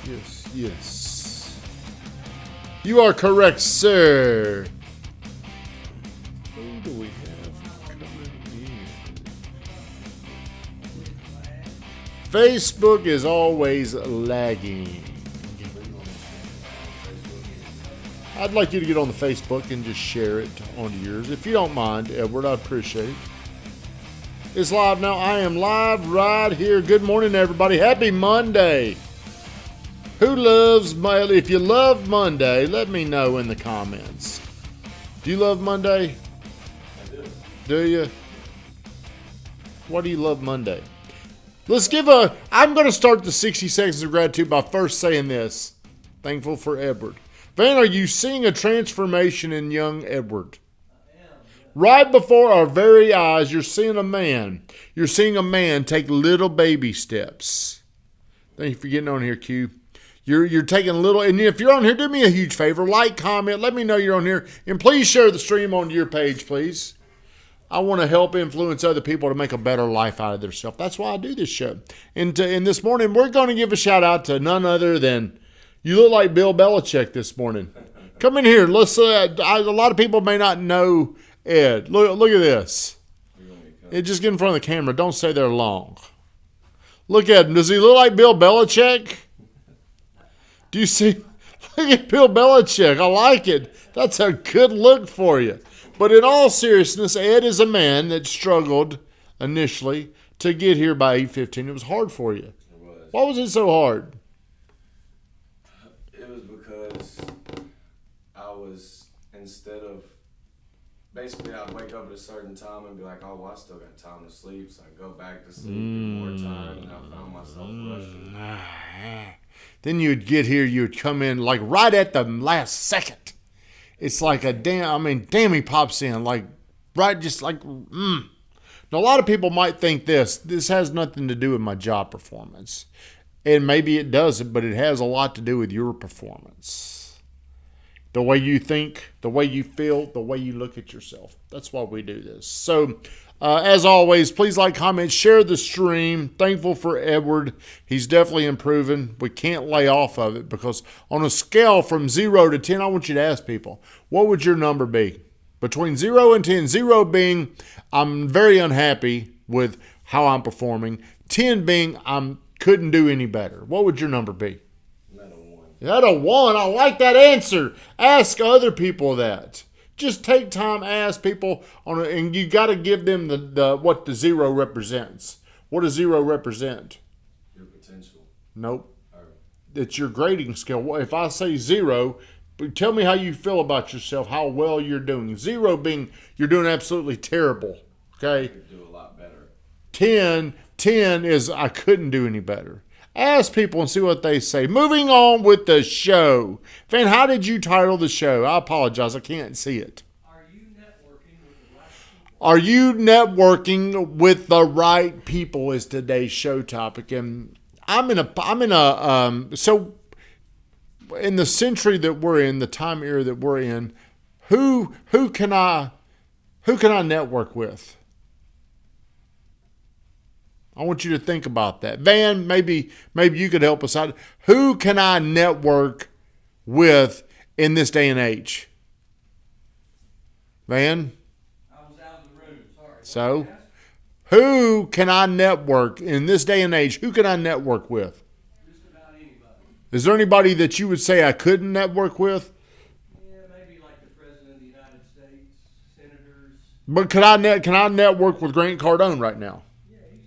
Yes, yes. You are correct, sir. Who do we have coming in? Facebook is always lagging. I'd like you to get on the Facebook and just share it onto yours. If you don't mind, Edward, I appreciate it. It's live now. I am live right here. Good morning, everybody. Happy Monday. Who loves Monday? If you love Monday, let me know in the comments. Do you love Monday? I do. Do you? Why do you love Monday? I'm going to start the 60 seconds of gratitude by first saying this. Thankful for Edward. Van, are you seeing a transformation in young Edward? I am. Right before our very eyes, you're seeing a man. You're seeing a man take little baby steps. Thank you for getting on here, Q. You're taking a little, and if you're on here, do me a huge favor. Like, comment, let me know you're on here. And please share the stream on your page, please. I want to help influence other people to make a better life out of themselves. That's why I do this show. And this morning, we're going to give a shout out to none other than, you look like Bill Belichick this morning. Come in here. Let's. A lot of people may not know Ed. Look at this. Just get in front of the camera. Don't stay there long. Look at him. Does he look like Bill Belichick? Do you see? Look at Bill Belichick. I like it. That's a good look for you. But in all seriousness, Ed is a man that struggled initially to get here by 8:15. It was hard for you. It was. Why was it so hard? It was because I was, instead of, basically I'd wake up at a certain time and be like, oh, well, I still got time to sleep. So I'd go back to sleep, get more time, and I found myself rushing. Then you'd get here, you'd come in like right at the last second. It's like damn, he pops in like, right, just like, Now, a lot of people might think this has nothing to do with my job performance. And maybe it doesn't, but it has a lot to do with your performance. The way you think, the way you feel, the way you look at yourself. That's why we do this. So, as always, please like, comment, share the stream. Thankful for Edward. He's definitely improving. We can't lay off of it because on a scale from 0 to 10, I want you to ask people, what would your number be? Between 0 and 10, 0 being I'm very unhappy with how I'm performing, 10 being I couldn't do any better. What would your number be? Not a 1. Not a 1. I like that answer. Ask other people that. Just take time, ask people, and you got to give them the what the 0 represents. What does 0 represent? Your potential. Nope. Or, It's your grading scale. If I say 0, tell me how you feel about yourself, how well you're doing. 0 being you're doing absolutely terrible. I Okay. could do a lot better. 10 is I couldn't do any better. Ask people and see what they say. Moving on with the show. Van, how did you title the show? I apologize. I can't see it. Are you networking with the right people? Are you networking with the right people is today's show topic. And so in the century that we're in, the time era that we're in, who can I network with? I want you to think about that. Van, maybe you could help us out. Who can I network with in this day and age? Van? I was out of the room. Sorry. So, who can I network in this day and age? Who can I network with? Just about anybody. Is there anybody that you would say I couldn't network with? Yeah, maybe like the President of the United States, senators. But can I network with Grant Cardone right now? Yeah, easily.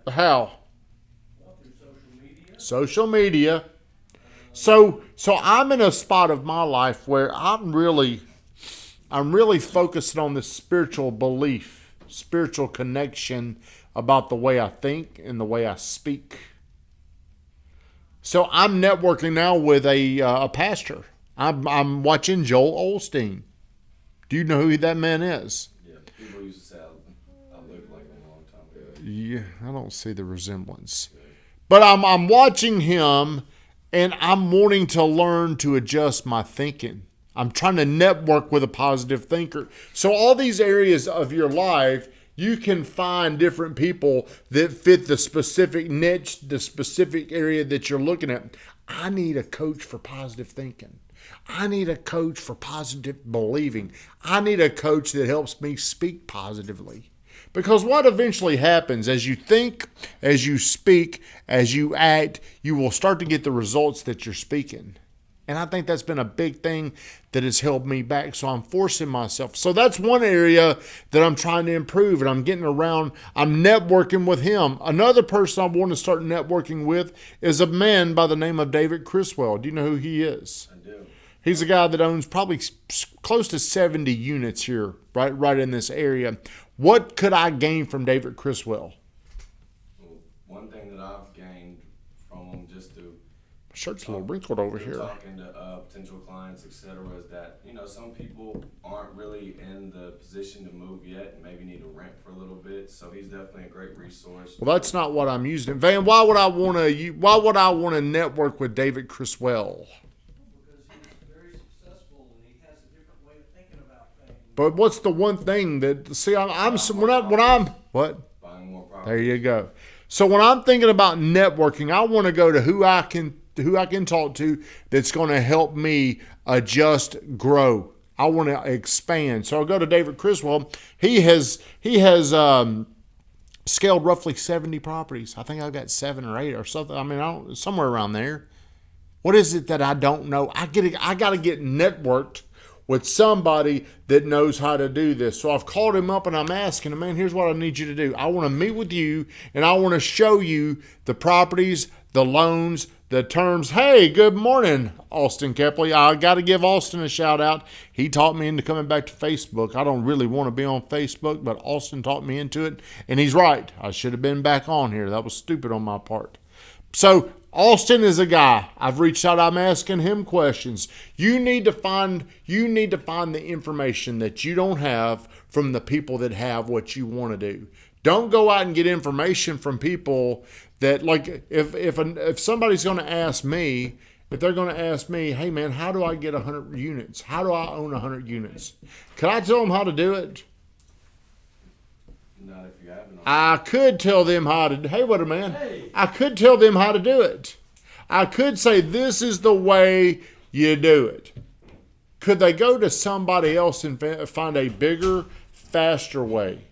How? Well, through social media. Social media. So I'm in a spot of my life where I'm really focused on this spiritual belief, spiritual connection about the way I think and the way I speak. So I'm networking now with a pastor. I'm watching Joel Osteen. Do you know who that man is? Yeah, people used to say I look like him a long time ago. Yeah, I don't see the resemblance. But I'm watching him, and I'm wanting to learn to adjust my thinking. I'm trying to network with a positive thinker. So all these areas of your life, You can find different people that fit the specific niche, the specific area that you're looking at. I need a coach for positive thinking. I need a coach for positive believing. I need a coach that helps me speak positively. Because what eventually happens as you think, as you speak, as you act, you will start to get the results that you're speaking. And I think that's been a big thing that has held me back. So I'm forcing myself. So that's one area that I'm trying to improve, and I'm getting around. I'm networking with him. Another person I want to start networking with is a man by the name of David Criswell. Do you know who he is? I do. He's a guy that owns probably close to 70 units here, right in this area. What could I gain from David Criswell? Well, one thing that I've gained from him just through My shirt's a little wrinkled over here. talking to potential clients, etc., is that some people aren't really in the position to move yet, and maybe need to rent for a little bit. So he's definitely a great resource. Well, that's not what I'm using. Van, why would I want to network with David Criswell? Because he's very successful and he has a different way of thinking about things. But what's the one thing that what? Buying more property. There you go. So when I'm thinking about networking, I want to go to who I can talk to that's going to help me adjust, grow. I want to expand. So I'll go to David Criswell. He has scaled roughly 70 properties. I think I've got 7 or 8 or something. I mean, somewhere around there. What is it that I don't know? I got to get networked with somebody that knows how to do this. So I've called him up and I'm asking him, man, here's what I need you to do. I want to meet with you and I want to show you the properties, the loans, the terms. Hey, good morning, Austin Kepley. I got to give Austin a shout out. He taught me into coming back to Facebook. I don't really want to be on Facebook, but Austin taught me into it. And he's right. I should have been back on here. That was stupid on my part. So Austin is a guy. I've reached out. I'm asking him questions. You need to find the information that you don't have from the people that have what you want to do. Don't go out and get information from people that, like, if somebody's going to ask me, if they're going to ask me, hey man, how do I get 100 units? How do I own 100 units? Can I tell them how to do it? Not if you haven't. I could tell them how to. Hey, what a man! Hey. I could tell them how to do it. I could say this is the way you do it. Could they go to somebody else and find a bigger, faster way?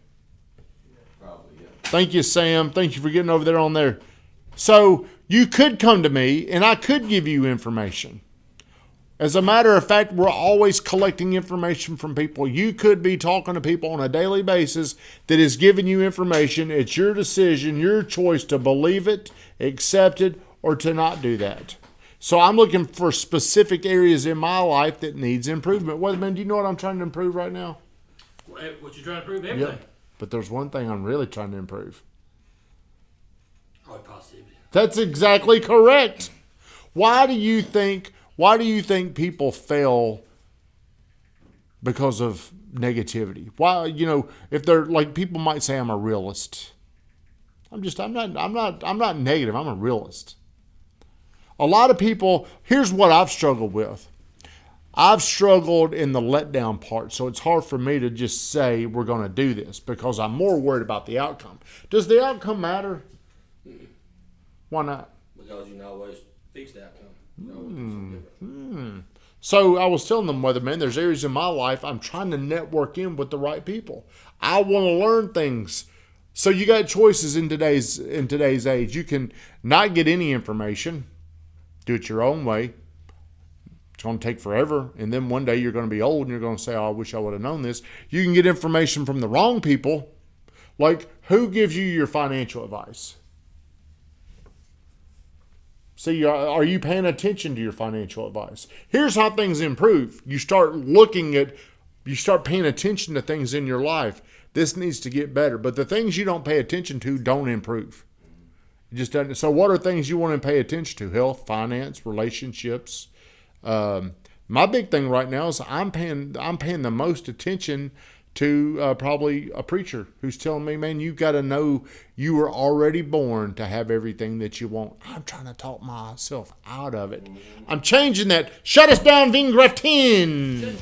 Probably, yeah. Thank you, Sam. Thank you for getting over there on there. So you could come to me and I could give you information. As a matter of fact, we're always collecting information from people. You could be talking to people on a daily basis that is giving you information. It's your decision, your choice to believe it, accept it, or to not do that. So I'm looking for specific areas in my life that needs improvement. Weatherman, do you know what I'm trying to improve right now? What you trying to prove? Everything. Yep. But there's one thing I'm really trying to improve. Probably positivity. That's exactly correct. Why do you think people fail because of negativity? Why, if they're like, people might say I'm a realist. I'm not negative. I'm a realist. A lot of people, here's what I've struggled with. I've struggled in the letdown part, so it's hard for me to just say we're going to do this because I'm more worried about the outcome. Does the outcome matter? Why not? Because you can always fix the outcome. You always do something different. So I was telling them, Weatherman, there's areas in my life I'm trying to network in with the right people. I want to learn things. So you got choices in today's age. You can not get any information, do it your own way. It's going to take forever, and then one day you're going to be old and you're going to say, oh, I wish I would have known this. You can get information from the wrong people. Like, who gives you your financial advice? See, are you paying attention to your financial advice? Here's how things improve. You start paying attention to things in your life. This needs to get better. But the things you don't pay attention to don't improve. It just doesn't. So what are things you want to pay attention to? Health, finance, relationships. My big thing right now is I'm paying the most attention to probably a preacher who's telling me, man, you got to know you were already born to have everything that you want. I'm trying to talk myself out of it. I'm changing that. Shut us down, Vingraftin.